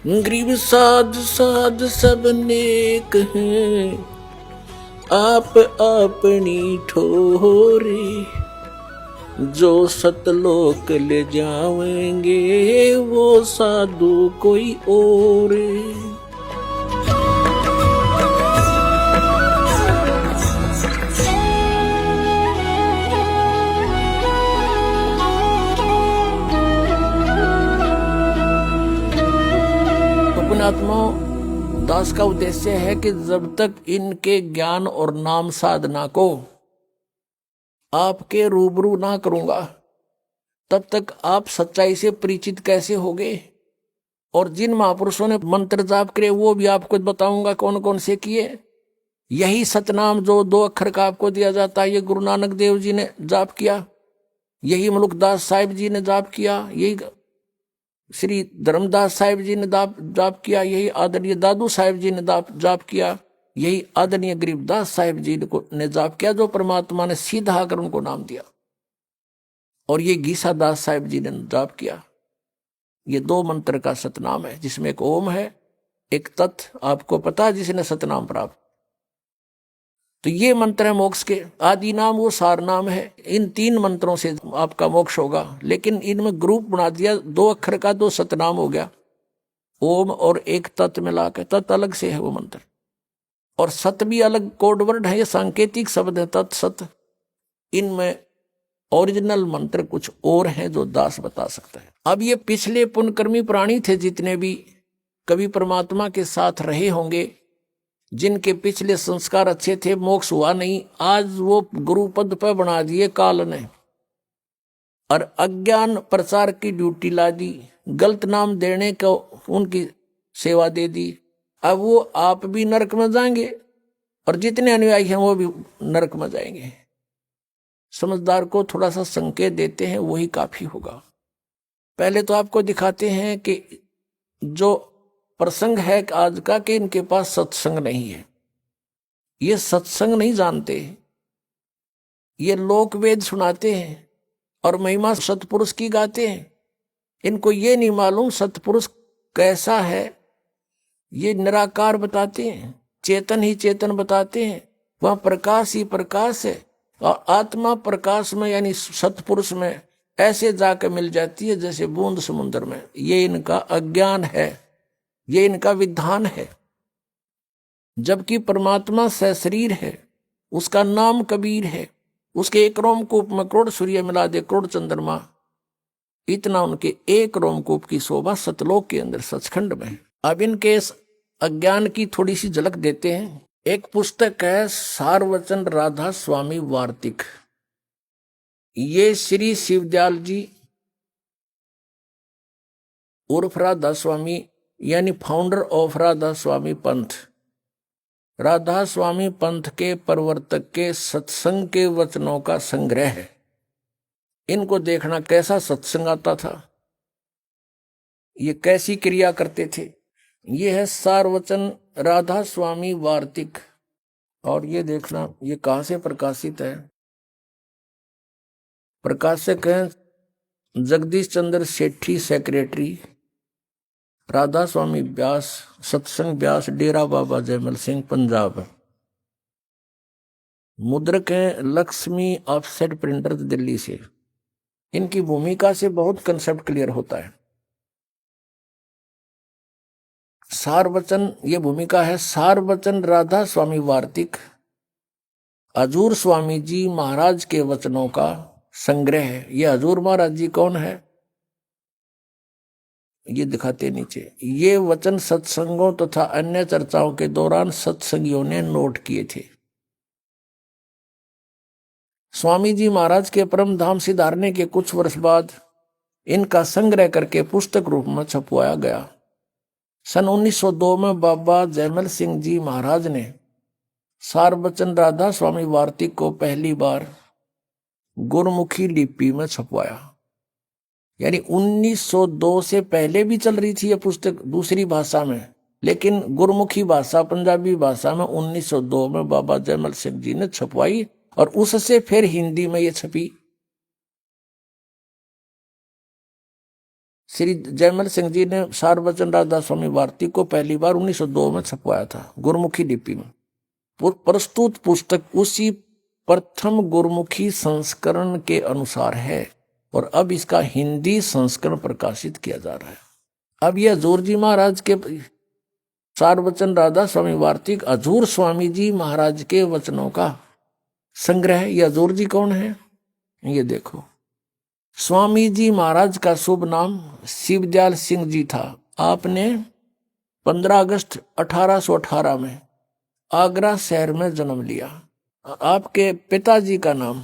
गरीब साध साध सब नेक हैं, आप अपनी ठोरे। जो सतलोक ले जावेंगे वो साधु कोई और। पुण्यात्माओं, दास का उद्देश्य है कि जब तक इनके ज्ञान और नाम साधना को आपके रूबरू ना करूंगा तब तक आप सच्चाई से परिचित कैसे होगे। और जिन महापुरुषों ने मंत्र जाप करे वो भी आपको बताऊंगा कौन कौन से किए। यही सतनाम जो 2 अक्षर का आपको दिया जाता है, ये गुरु नानक देव जी ने जाप किया, यही मलुकदास साहिब जी ने जाप किया, यही श्री धर्मदास साहिब जी ने जाप किया, यही आदरणीय दादू साहिब जी ने जाप किया, यही आदरणीय गरीबदास साहिब जी ने जाप किया, जो परमात्मा ने सीधा आकर उनको नाम दिया। और ये गीसा दास साहिब जी ने जाप किया। ये 2 मंत्र का सतनाम है, जिसमें एक ओम है, एक तत्। आपको पता है जिसने सतनाम प्राप्त, तो ये मंत्र है मोक्ष के। आदि नाम वो सार नाम है। इन 3 मंत्रों से आपका मोक्ष होगा। लेकिन इनमें ग्रुप बना दिया, 2 अक्षर का 2 सतनाम हो गया, ओम और एक तत् मिला के। तत् अलग से है वो मंत्र, और सत भी अलग कोड वर्ड है, ये सांकेतिक शब्द है तत् सत। इनमें ओरिजिनल मंत्र कुछ और हैं जो दास बता सकता है। अब ये पिछले पुण्यकर्मी प्राणी थे जितने भी कभी परमात्मा के साथ रहे होंगे, जिनके पिछले संस्कार अच्छे थे, मोक्ष हुआ नहीं, आज वो गुरु पद पर बना दिए काल ने, और अज्ञान प्रचार की ड्यूटी ला दी, गलत नाम देने को उनकी सेवा दे दी। अब वो आप भी नरक में जाएंगे और जितने अनुयायी हैं वो भी नरक में जाएंगे। समझदार को थोड़ा सा संकेत देते हैं, वही काफी होगा। पहले तो आपको दिखाते हैं कि जो प्रसंग है आज का, कि इनके पास सत्संग नहीं है, ये सत्संग नहीं जानते, ये लोक वेद सुनाते हैं और महिमा सतपुरुष की गाते हैं। इनको ये नहीं मालूम सतपुरुष कैसा है। ये निराकार बताते हैं, चेतन ही चेतन बताते हैं, वह प्रकाश ही प्रकाश है, और आत्मा प्रकाश में यानी सतपुरुष में ऐसे जाकर मिल जाती है जैसे बूंद समुद्र में। ये इनका अज्ञान है, ये इनका विधान है। जबकि परमात्मा सशरीर है, उसका नाम कबीर है, उसके एक रोमकूप में करोड़ सूर्य मिला दे करोड़ चंद्रमा, इतना उनके एक रोमकूप की शोभा सतलोक के अंदर सचखंड में है। अब इनके अज्ञान की थोड़ी सी झलक देते हैं। एक पुस्तक है सारवचन राधा स्वामी वार्तिक। ये श्री शिवदयाल जी उर्फ राधा स्वामी यानी फाउंडर ऑफ राधा स्वामी पंथ, राधा स्वामी पंथ के प्रवर्तक के सत्संग के वचनों का संग्रह है। इनको देखना कैसा सत्संग आता था, ये कैसी क्रिया करते थे। ये है सारवचन राधा स्वामी वार्तिक, और ये देखना ये कहां से प्रकाशित है। प्रकाशक हैं जगदीश चंद्र सेठी, सेक्रेटरी राधा स्वामी व्यास, सत्संग व्यास, डेरा बाबा जयमल सिंह, पंजाब। मुद्रक हैं लक्ष्मी ऑफसेट प्रिंटर, दिल्ली से। इनकी भूमिका से बहुत कंसेप्ट क्लियर होता है। सारवचन ये भूमिका है। सारवचन राधा स्वामी वार्तिक हजूर स्वामी जी महाराज के वचनों का संग्रह है। ये हजूर महाराज जी कौन है, ये दिखाते नीचे। ये वचन सत्संगों तथा अन्य चर्चाओं के दौरान सत्संगियों ने नोट किए थे। स्वामी जी महाराज के परम धाम सिधारने के कुछ वर्ष बाद इनका संग्रह करके पुस्तक रूप में छपवाया गया। सन 1902 में बाबा जयमल सिंह जी महाराज ने सारवचन राधा स्वामी वार्तिक को पहली बार गुरमुखी लिपि में छपवाया। यानी 1902 से पहले भी चल रही थी यह पुस्तक दूसरी भाषा में, लेकिन गुरमुखी भाषा पंजाबी भाषा में 1902 में बाबा जयमल सिंह जी ने छपवाई, और उससे फिर हिंदी में ये छपी। श्री जयमल सिंह जी ने सार वचन राधा स्वामी भारती को पहली बार 1902 में छपवाया था गुरमुखी लिपि में। प्रस्तुत पुस्तक उसी प्रथम गुरमुखी संस्करण के अनुसार है और अब इसका हिंदी संस्करण प्रकाशित किया जा रहा है। अब यह हजूर जी महाराज के सार वचन राधा स्वामी भारती हजूर स्वामी जी महाराज के वचनों का संग्रह है। यह हजूर जी कौन है? ये देखो, स्वामी जी महाराज का शुभ नाम शिवदयाल सिंह जी था। आपने 15 अगस्त 1818 में आगरा शहर में जन्म लिया। आपके पिताजी का नाम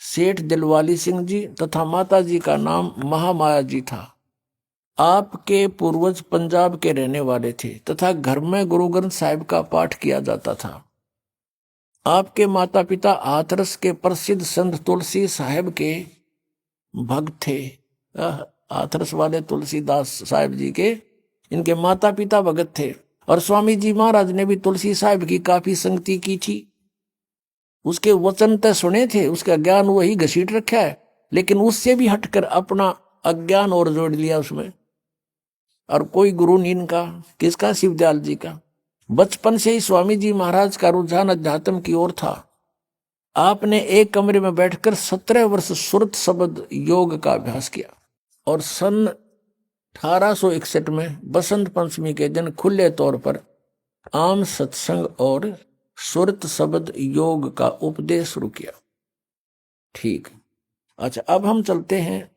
सेठ दिलवाली सिंह जी तथा माताजी का नाम महामाया जी था। आपके पूर्वज पंजाब के रहने वाले थे तथा घर में गुरु ग्रंथ साहिब का पाठ किया जाता था। आपके माता पिता हाथरस के प्रसिद्ध संत तुलसी साहिब के भक्त थे। हाथरस वाले तुलसीदास साहिब जी के इनके माता पिता भगत थे और स्वामी जी महाराज ने भी तुलसी साहिब की काफी संगति की थी। उसके वचन तो सुने थे, उसका ज्ञान वही घसीट रखा है, लेकिन उससे भी हटकर अपना अज्ञान और जोड़ लिया उसमें। और कोई गुरु नहीं इनका, किसका? शिवदयाल जी का। बचपन से ही स्वामी जी महाराज का रुझान अध्यात्म की ओर था। आपने एक कमरे में बैठकर 17 वर्ष सुरत शब्द योग का अभ्यास किया और सन 1861 में बसंत पंचमी के दिन खुले तौर पर आम सत्संग और सुरत शब्द योग का उपदेश शुरू किया। ठीक, अच्छा, अब हम चलते हैं।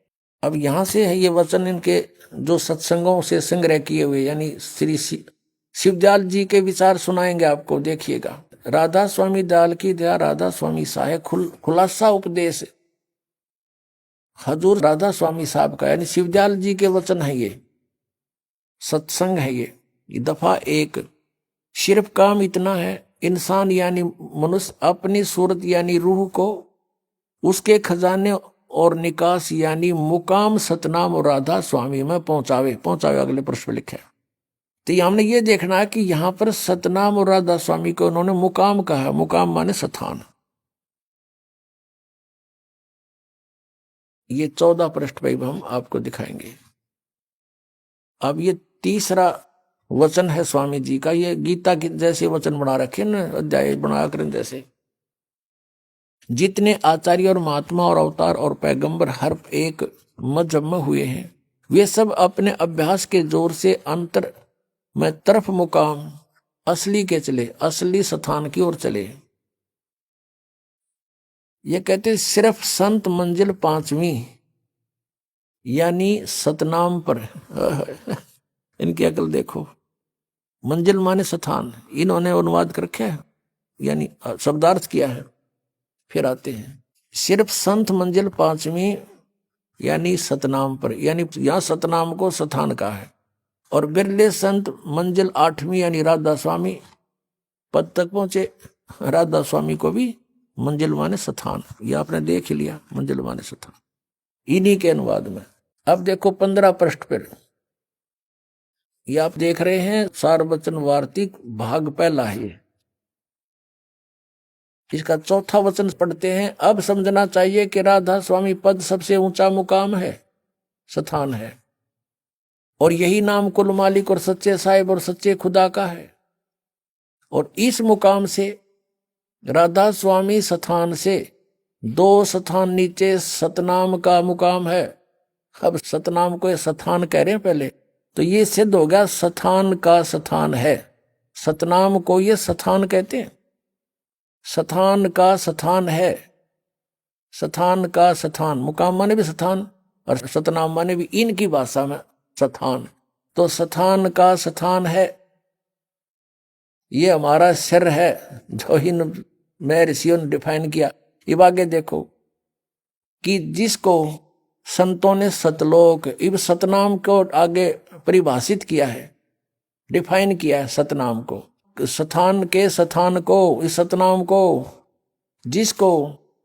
अब यहां से है ये वचन इनके जो सत्संगों से संग्रह किए हुए, यानी श्री शिवदयाल जी के विचार सुनाएंगे आपको। देखिएगा, राधा स्वामी दयाल की दया, राधा स्वामी साहेब खुलासा उपदेश हजूर राधा स्वामी साहब का, यानी शिवदयाल जी के वचन है ये, सत्संग है ये। दफा 1, सिर्फ काम इतना है, इंसान यानी मनुष्य अपनी सूरत यानी रूह को उसके खजाने और निकास यानी मुकाम सतनाम और राधा स्वामी में पहुंचावे। अगले प्रश्न लिखे। तो हमने ये देखना है कि यहां पर सतनाम और राधा स्वामी को उन्होंने मुकाम कहा। मुकाम माने स्थान। ये 14 पृष्ठ पे हम आपको दिखाएंगे। अब ये तीसरा वचन है स्वामी जी का। ये गीता के जैसे वचन बना रखे न, अध्याय बना कर जैसे। जितने आचार्य और महात्मा और अवतार और पैगंबर हर एक मजहब में हुए हैं, वे सब अपने अभ्यास के जोर से अंतर में तरफ मुकाम असली के चले, असली स्थान की ओर चले। ये कहते सिर्फ संत मंजिल 5वीं यानी सतनाम पर इनकी अकल देखो। मंजिल माने स्थान, इन्होंने अनुवाद कर रखा है, यानी शब्दार्थ किया है। फिर आते हैं, सिर्फ संत मंजिल 5वीं यानी सतनाम पर, यानी यहां सतनाम को स्थान का है। और बिरले संत मंजिल 8वीं यानी राधा स्वामी पद तक पहुंचे। राधा स्वामी को भी मंजिल माने स्थान, ये आपने देख ही लिया, मंजिल माने स्थान, इन्हीं के अनुवाद में। अब देखो 15 पृष्ठ पर, ये आप देख रहे हैं सार वचन वार्तिक भाग पहला है। इसका चौथा वचन पढ़ते हैं। अब समझना चाहिए कि राधा स्वामी पद सबसे ऊंचा मुकाम है, स्थान है, और यही नाम कुल मालिक और सच्चे साहिब और सच्चे खुदा का है। और इस मुकाम से राधा स्वामी स्थान से 2 स्थान नीचे सतनाम का मुकाम है। अब सतनाम को स्थान कह रहे हैं पहले, तो ये सिद्ध हो गया स्थान का स्थान है। सतनाम को ये स्थान कहते हैं, स्थान का स्थान है, स्थान का स्थान। मुकाम माने भी स्थान और सतनाम माने भी इनकी भाषा में स्थान। तो स्थान का स्थान है, ये हमारा सिर है, जो इन में ऋषियों ने डिफाइन किया। अब आगे देखो कि जिसको संतों ने सतलोक, इब सतनाम को आगे परिभाषित किया है, डिफाइन किया है सतनाम को, स्थान के स्थान को, इस सतनाम को, जिसको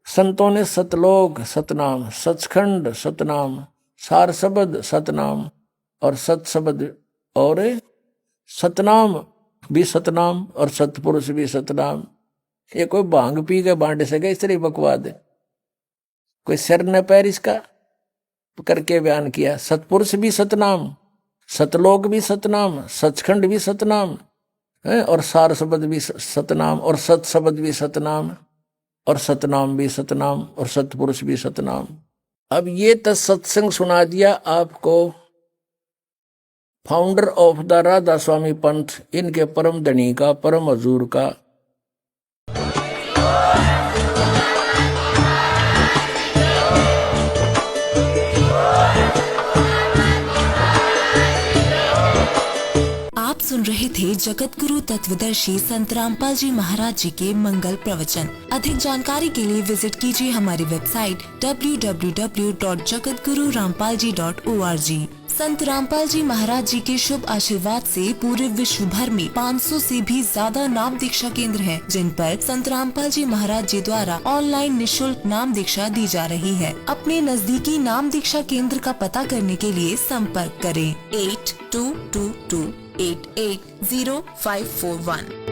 संतों ने सतलोक सतनाम, सचखंड सतनाम, सार शब्द सतनाम और सत शब्द और सतनाम भी सतनाम और सतपुरुष भी सतनाम। ये कोई भांग पी के बांट सके इस तरह बकवाद है? कोई सिर न पैर इसका? करके बयान किया। सतपुरुष भी सतनाम, सतलोक भी सतनाम, सचखंड भी सतनाम है, और सार शब्द भी सतनाम, और सत शब्द भी सतनाम, और सतनाम भी सतनाम, और सतपुरुष भी सतनाम। अब ये तो सत्संग सुना दिया आपको फाउंडर ऑफ द राधा स्वामी पंथ, इनके परम धनी का, परम हजूर का। आप सुन रहे थे जगत गुरु तत्वदर्शी संत रामपाल जी महाराज जी के मंगल प्रवचन। अधिक जानकारी के लिए विजिट कीजिए हमारी वेबसाइट www.jagatgururampalji.org। संत रामपाल जी महाराज जी के शुभ आशीर्वाद से पूरे विश्व भर में 500 से भी ज्यादा नाम दीक्षा केंद्र हैं, जिन पर संत रामपाल जी महाराज जी द्वारा ऑनलाइन निशुल्क नाम दीक्षा दी जा रही है। अपने नजदीकी नाम दीक्षा केंद्र का पता करने के लिए संपर्क करें 8222880541।